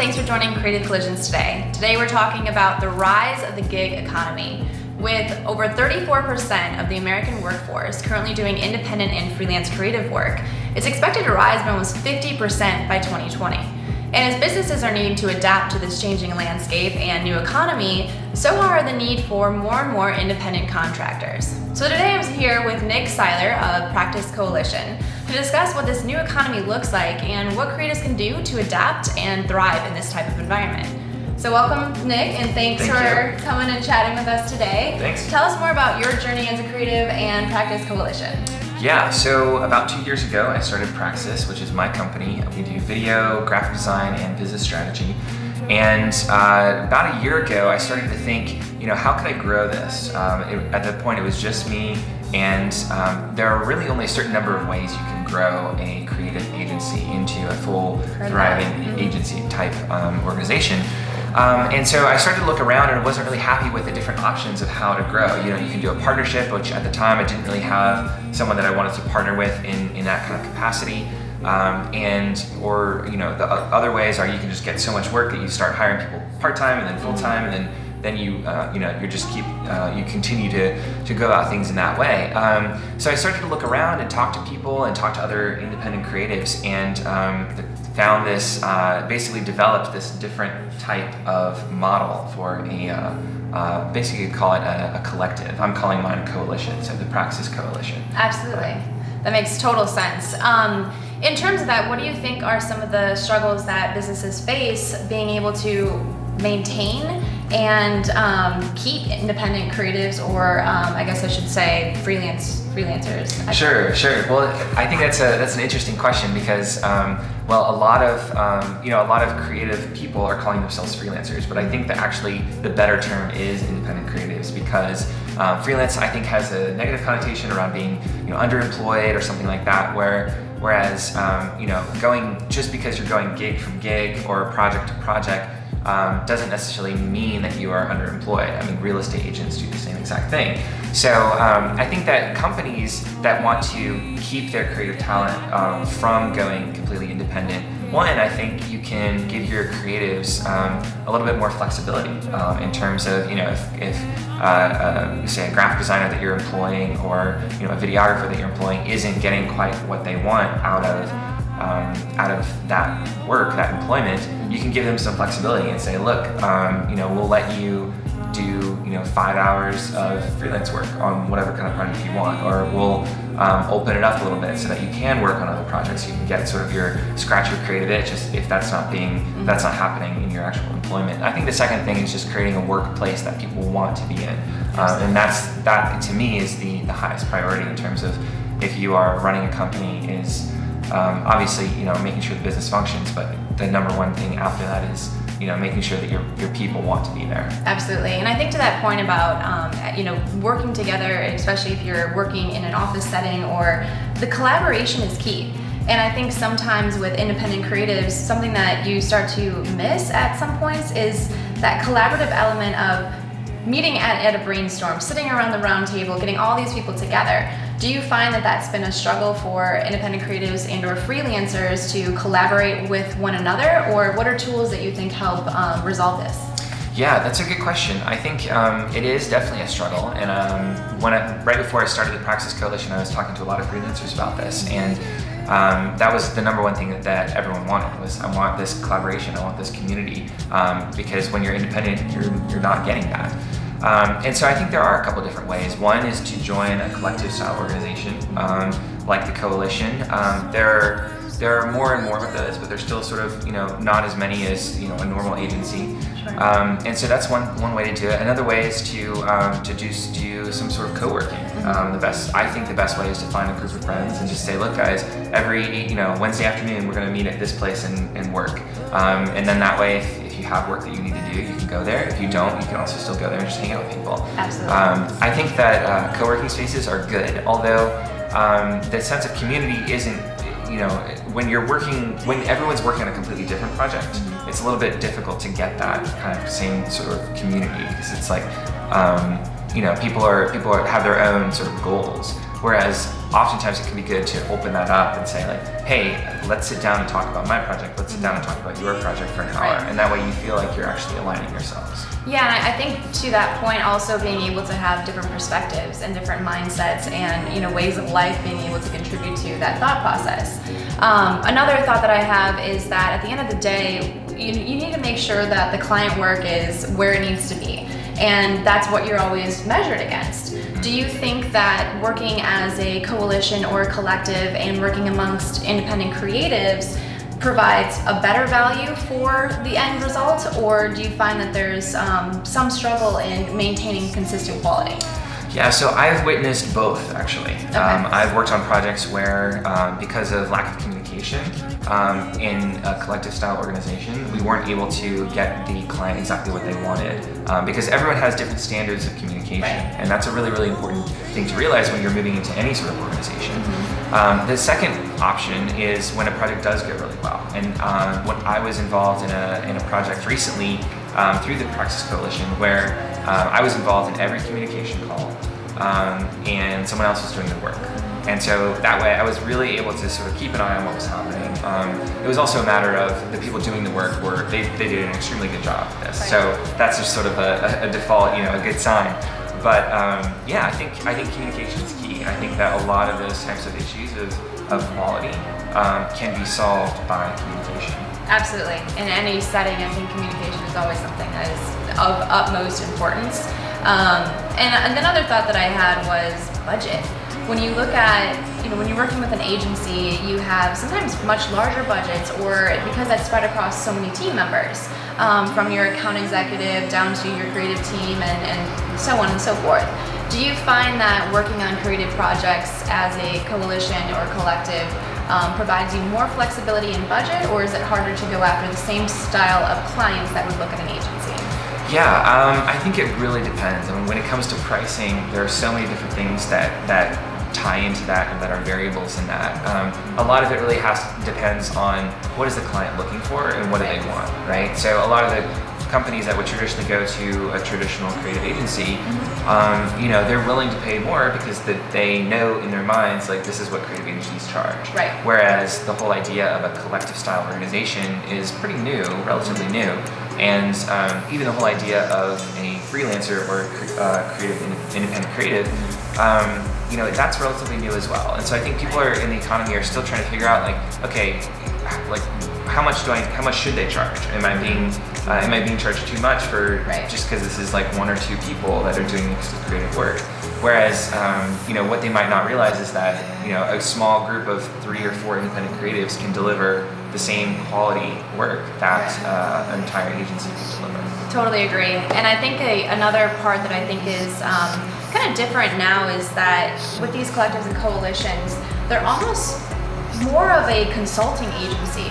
thanks for joining Creative Collisions today. Today we're talking about the rise of the gig economy. With over 34% of the American workforce currently doing independent and freelance creative work, it's expected to rise by almost 50% by 2020. And as businesses are needing to adapt to this changing landscape and new economy, so are the need for more and more independent contractors. So today I'm here with Nick Seiler of Praxis Coalition to discuss what this new economy looks like and what creatives can do to adapt and thrive in this type of environment. So welcome, Nick, and thanks for coming and chatting with us today. Thanks. Tell us more about your journey as a creative and Praxis Coalition. Yeah, so about 2 years ago, I started Praxis, which is my company. We do video, graphic design, and business strategy. And about a year ago, I started to think, how could I grow this? At that point, it was just me, and there are really only a certain number of ways you can grow a creative agency into a full, thriving agency type organization. And so I started to look around and wasn't really happy with the different options of how to grow. You can do a partnership, which at the time I didn't really have someone that I wanted to partner with in that kind of capacity. Or the other ways are you can just get so much work that you start hiring people part-time and then full-time, and then you continue to go about things in that way. So I started to look around and talk to people and talk to other independent creatives, and found this, basically developed this different type of model for basically call it a collective. I'm calling mine a coalition, so the Praxis Coalition. Absolutely. That makes total sense. In terms of that, what do you think are some of the struggles that businesses face being able to maintain and keep independent creatives, or I guess I should say freelancers? Sure. Well, I think that's an interesting question because a lot of creative people are calling themselves freelancers, but I think that actually the better term is independent creatives, because freelance I think has a negative connotation around being underemployed or something like that. Whereas going just because you're going gig from gig or project to project doesn't necessarily mean that you are underemployed. I mean, real estate agents do the same exact thing. So I think that companies that want to keep their creative talent from going completely independent, one, I think you can give your creatives a little bit more flexibility in terms of, if say a graphic designer that you're employing or a videographer that you're employing isn't getting quite what they want out of that work, that employment, you can give them some flexibility and say, look, we'll let you do 5 hours of freelance work on whatever kind of project you want, or we'll open it up a little bit so that you can work on other projects. You can get sort of scratch your creative itch if that's not happening in your actual employment. I think the second thing is just creating a workplace that people want to be in, and that to me is the highest priority in terms of if you are running a company is obviously making sure the business functions, but the number one thing after that is making sure that your people want to be there. Absolutely. And I think to that point about working together, especially if you're working in an office setting, or the collaboration is key. And I think sometimes with independent creatives, something that you start to miss at some points is that collaborative element of meeting at a brainstorm, sitting around the round table, getting all these people together. Do you find that that's been a struggle for independent creatives and or freelancers to collaborate with one another, or what are tools that you think help resolve this? Yeah, that's a good question. I think it is definitely a struggle, and right before I started the Praxis Coalition, I was talking to a lot of freelancers about this, and that was the number one thing that everyone wanted was, I want this collaboration, I want this community, because when you're independent, you're not getting that. And so I think there are a couple different ways. One is to join a collective style organization like the Coalition. There are more and more of those, but there's still sort of not as many as a normal agency. Sure. And so that's one way to do it. Another way is to do some sort of co-working. I think the best way is to find a group of friends and just say, look guys, every Wednesday afternoon we're going to meet at this place and work. And then that way, if you have work that you need to do, you can go there. If you don't, you can also still go there and just hang out with people. Absolutely. I think that co-working spaces are good, although the sense of community isn't, when everyone's working on a completely different project, it's a little bit difficult to get that kind of same sort of community, because it's like, people have their own sort of goals. Whereas oftentimes it can be good to open that up and say like, hey, let's sit down and talk about my project. Let's sit down and talk about your project for an hour. Right. And that way you feel like you're actually aligning yourselves. Yeah, and I think to that point, also being able to have different perspectives and different mindsets and ways of life being able to contribute to that thought process. Another thought that I have is that at the end of the day, you need to make sure that the client work is where it needs to be. And that's what you're always measured against. Do you think that working as a coalition or a collective and working amongst independent creatives provides a better value for the end result, or do you find that there's some struggle in maintaining consistent quality? Yeah, so I've witnessed both actually. Okay. I've worked on projects where, because of lack of communication in a collective style organization, we weren't able to get the client exactly what they wanted because everyone has different standards of communication. Right. And that's a really, really important thing to realize when you're moving into any sort of organization. The second option is when a project does go really well. And when I was involved in a project recently through the Praxis Coalition where I was involved in every communication call and someone else was doing the work. And so that way I was really able to sort of keep an eye on what was happening. It was also a matter of the people doing the work they did an extremely good job at this. Right. So that's just sort of a default, a good sign. But yeah, I think communication is key. I think that a lot of those types of issues of quality can be solved by communication. Absolutely. In any setting, I think communication is always something that is of utmost importance. And another thought that I had was budget. When you look at, when you're working with an agency, you have sometimes much larger budgets, or because that's spread across so many team members, from your account executive down to your creative team and so on and so forth. Do you find that working on creative projects as a coalition or collective provides you more flexibility in budget, or is it harder to go after the same style of clients that would look at an agency? Yeah, I think it really depends. I mean, when it comes to pricing, there are so many different things that tie into that and that are variables in that. A lot of it really depends on what is the client looking for and what do they want, right? So a lot of the companies that would traditionally go to a traditional creative agency, they're willing to pay more because they know in their minds, like, this is what creative agencies charge. Right. Whereas the whole idea of a collective style organization is pretty new, relatively new. And even the whole idea of a freelancer or independent creative, that's relatively new as well. And so I think people in the economy are still trying to figure out, like, okay, like, how much should they charge? Am I being charged too much for Right. just because this is like one or two people that are doing this creative work? Whereas, what they might not realize is that, a small group of 3 or 4 independent creatives can deliver the same quality work that an entire agency can deliver. Totally agree. And I think another part that I think is kind of different now is that with these collectives and coalitions, they're almost more of a consulting agency,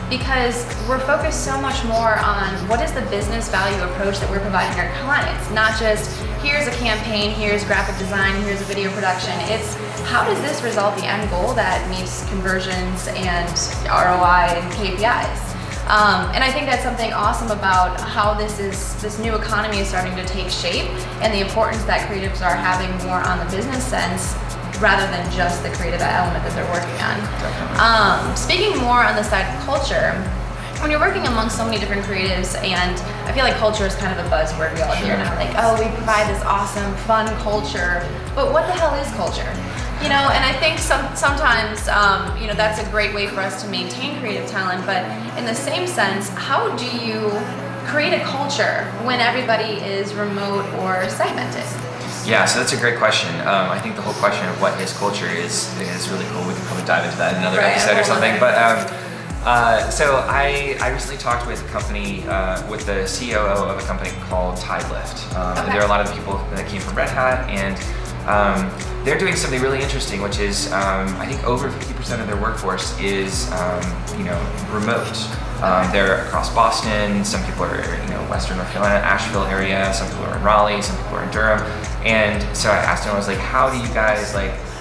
because we're focused so much more on what is the business value approach that we're providing our clients, not just here's a campaign, here's graphic design, here's a video production. It's how does this result the end goal that meets conversions and ROI and KPIs. And I think that's something awesome about how this new economy is starting to take shape, and the importance that creatives are having more on the business sense rather than just the creative element that they're working on. Speaking more on the side of culture, when you're working among so many different creatives, and I feel like culture is kind of a buzzword we all hear now, like, oh, we provide this awesome, fun culture, but what the hell is culture? And I think sometimes, that's a great way for us to maintain creative talent, but in the same sense, how do you create a culture when everybody is remote or segmented? Yeah, so that's a great question. I think the whole question of what is culture is really cool. We could probably dive into that in another episode or something. But so I recently talked with a company, with the COO of a company called Tidelift. There are a lot of people that came from Red Hat, and they're doing something really interesting, which is I think over 50% of their workforce is remote. They're across Boston. Some people are Western North Carolina, Asheville area. Some people are in Raleigh. Some people are in Durham. And so I asked them, I was like, how do you guys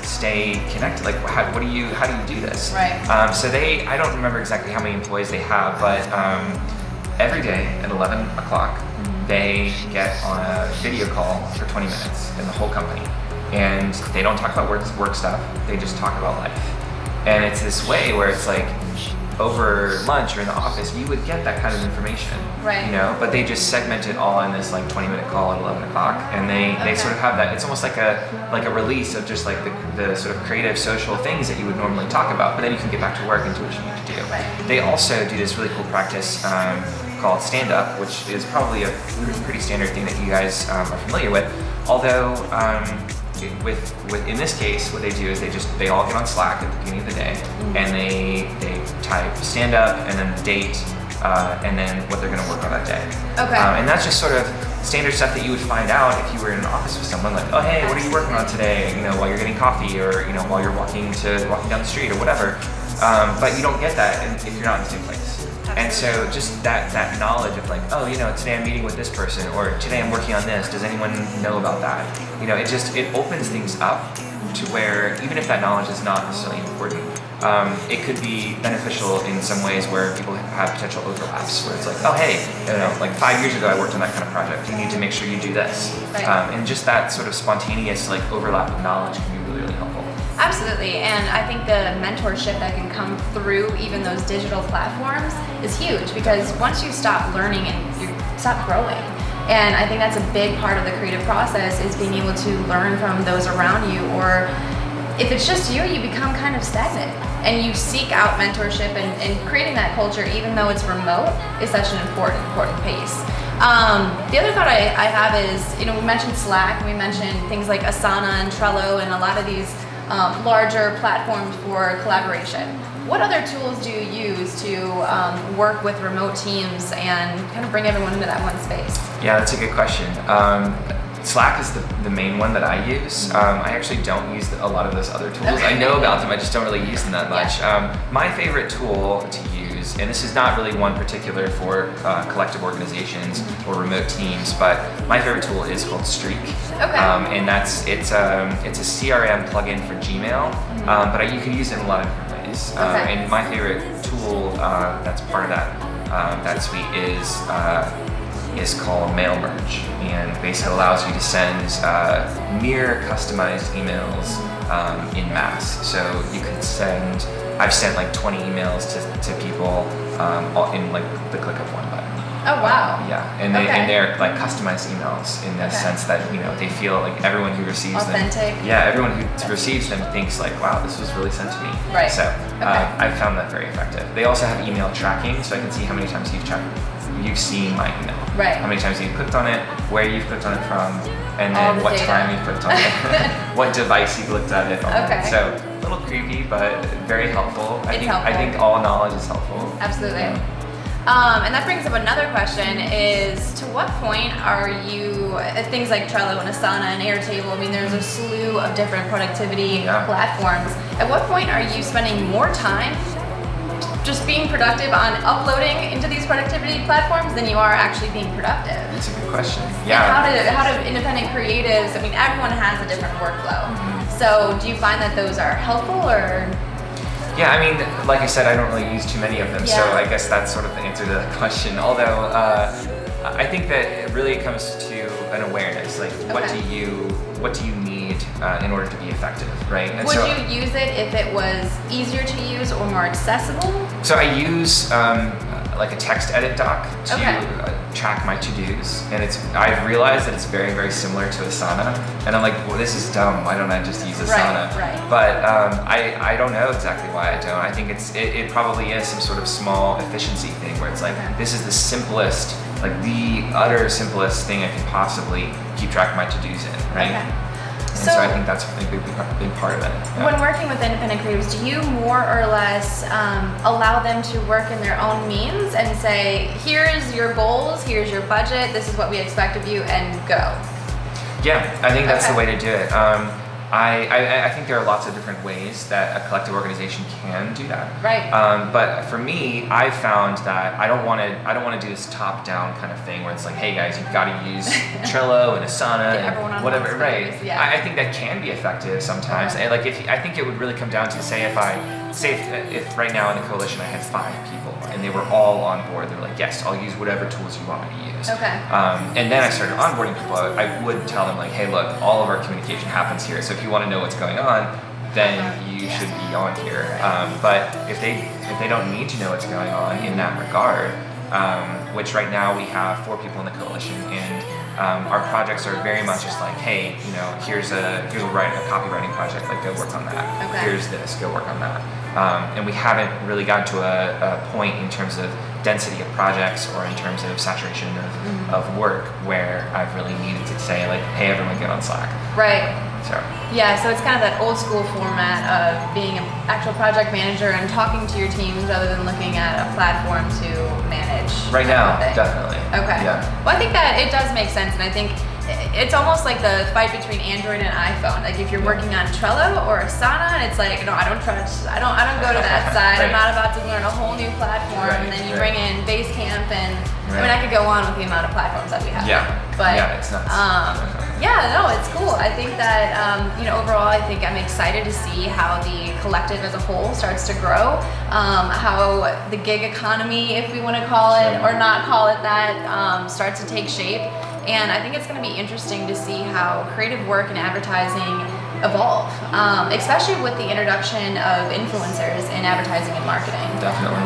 stay connected? Like, how do you do this? Right. So I don't remember exactly how many employees they have, but every day at 11 o'clock, they get on a video call for 20 minutes in the whole company. and they don't talk about work stuff. They just talk about life. And it's this way where it's like over lunch or in the office, you would get that kind of information, right? You know, but they just segment it all in this like 20-minute call at 11 o'clock, and they sort of have that. It's almost like a release of just like the sort of creative social things that you would normally talk about, but then you can get back to work and do what you need to do. Right. They also do this really cool practice called stand-up, which is probably a pretty standard thing that you guys are familiar with. Although with in this case, what they do is they all get on Slack at the beginning of the day, and they type stand up and then the date and then what they're going to work on that day. Okay. And that's just sort of standard stuff that you would find out if you were in an office with someone, like, oh hey, what are you working on today? You know, while you're getting coffee, or you know, while you're walking down the street or whatever. But you don't get that if you're not in the same place. And so just that knowledge of like, oh, you know, today I'm meeting with this person, or today I'm working on this. Does anyone know about that? You know, it opens things up to where even if that knowledge is not necessarily important, it could be beneficial in some ways where people have potential overlaps, where it's like, oh hey, you know, like 5 years ago I worked on that kind of project. You need to make sure you do this. Right. And just that sort of spontaneous like overlap of knowledge can be really, really helpful. Absolutely, and I think the mentorship that can come through even those digital platforms is huge, because once you stop learning and you stop growing, and I think that's a big part of the creative process, is being able to learn from those around you, or if it's just you become kind of stagnant, and you seek out mentorship, and creating that culture, even though it's remote, is such an important piece. The other thought I have is, you know, we mentioned Slack, and we mentioned things like Asana and Trello, and a lot of these larger platforms for collaboration. What other tools do you use to work with remote teams and kind of bring everyone into that one space? Yeah, that's a good question. Slack is the main one that I use. I actually don't use a lot of those other tools. Okay. I know about them, I just don't really use them that much. Yeah. My favorite tool to use, and this is not really one particular for collective organizations or remote teams, but my favorite tool is called Streak. Okay. And it's a CRM plugin for Gmail, but you can use it in a lot of different ways. Okay. And my favorite tool that's part of that suite is called Mail Merge, and basically allows you to send near customized emails in mass. So you could I've sent like 20 emails to people all in like the click of one button. Oh wow. Yeah, and they're like customized emails in the sense that, you know, they feel like everyone who receives Authentic. them. Yeah, everyone who receives them thinks like, wow, this was really sent to me. Right. So I found that very effective. They also have email tracking, so I can see how many times you've seen my email. Right. How many times you've clicked on it, where you've clicked on it from, and All then the what data. time you clicked on it, what device you looked at it on. Okay. So a little creepy, but very helpful. It's I think all knowledge is helpful. Absolutely. Yeah. And that brings up another question, is to what point are you, things like Trello and Asana and Airtable, I mean there's a slew of different productivity platforms. At what point are you spending more time just being productive on uploading into these productivity platforms than you are actually being productive? That's a good question. And Yeah. how do independent creatives, I mean everyone has a different workflow. So do you find that those are helpful, or? Yeah, I mean, like I said, I don't really use too many of them, so Yeah. I guess that's sort of the answer to that question. Although, I think that it really comes to an awareness, like what do you need in order to be effective, right? And Would you use it if it was easier to use or more accessible? So I use like a text edit doc to track my to-dos, and I've realized that it's very, very similar to Asana, and I'm like, well, this is dumb. Why don't I just use Asana? Right. But I don't know exactly why I don't. I think it probably is some sort of small efficiency thing where it's like, this is the simplest, like the utter simplest thing I can possibly keep track of my to-dos in, right? Okay. And so I think that's a big part of it. Yeah. When working with independent creatives, do you more or less allow them to work in their own means and say, here's your goals, here's your budget, this is what we expect of you, and go? Yeah, I think that's the way to do it. I think there are lots of different ways that a collective organization can do that. Right. But for me, I've found that I don't want to do this top-down kind of thing where it's like, hey guys, you've got to use Trello and Asana and whatever. one Right. space, yeah. I think that can be effective sometimes. And like I think it would really come down to, say, if I say if right now in the coalition I had 5 people and they were all on board, they were like, yes, I'll use whatever tools you want me to use. Okay. And then I started onboarding people. I would tell them like, hey, look, all of our communication happens here. So if you want to know what's going on, then you should be on here. But if they don't need to know what's going on in that regard, which right now we have 4 people in the coalition, and our projects are very much just like, hey, here's a copywriting project, like go work on that. Okay. Here's this, go work on that. And we haven't really gotten to a point in terms of density of projects or in terms of saturation of work where I've really needed to say like, hey, everyone get on Slack. Right. So. Yeah, so it's kind of that old school format of being an actual project manager and talking to your teams rather than looking at a platform to manage. Right now, definitely. Okay. Yeah. Well, I think that it does make sense, and I think it's almost like the fight between Android and iPhone. Like if you're working on Trello or Asana, and it's like, no, I don't go to that side. Right. I'm not about to learn a whole new platform, Right, and then you right. bring in Basecamp, and I Right. mean, I could go on with the amount of platforms that we have. Yeah. But yeah, it's nuts. yeah, no, it's cool. I think that, overall, I think I'm excited to see how the collective as a whole starts to grow, how the gig economy, if we want to call it or not call it that, starts to take shape. And I think it's going to be interesting to see how creative work and advertising evolve, especially with the introduction of influencers in advertising and marketing. Definitely.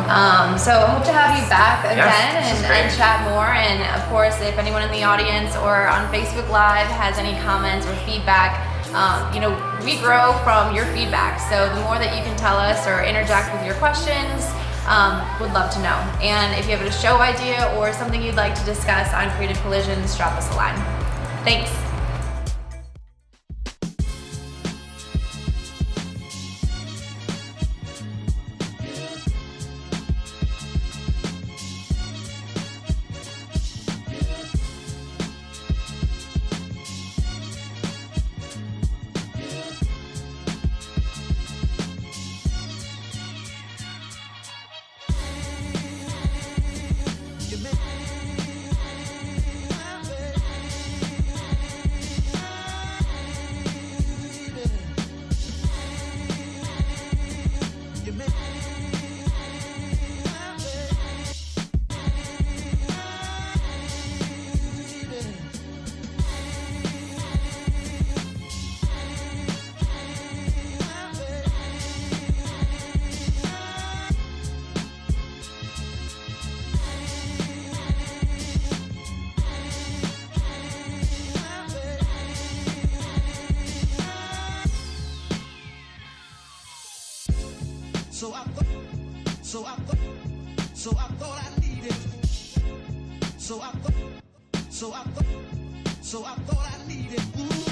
So I hope to have you back again this is and great. chat more. And of course, if anyone in the audience or on Facebook Live has any comments or feedback, we grow from your feedback. So the more that you can tell us or interject with your questions, would love to know. And if you have a show idea or something you'd like to discuss on Creative Collisions, drop us a line. Thanks. So I thought I needed.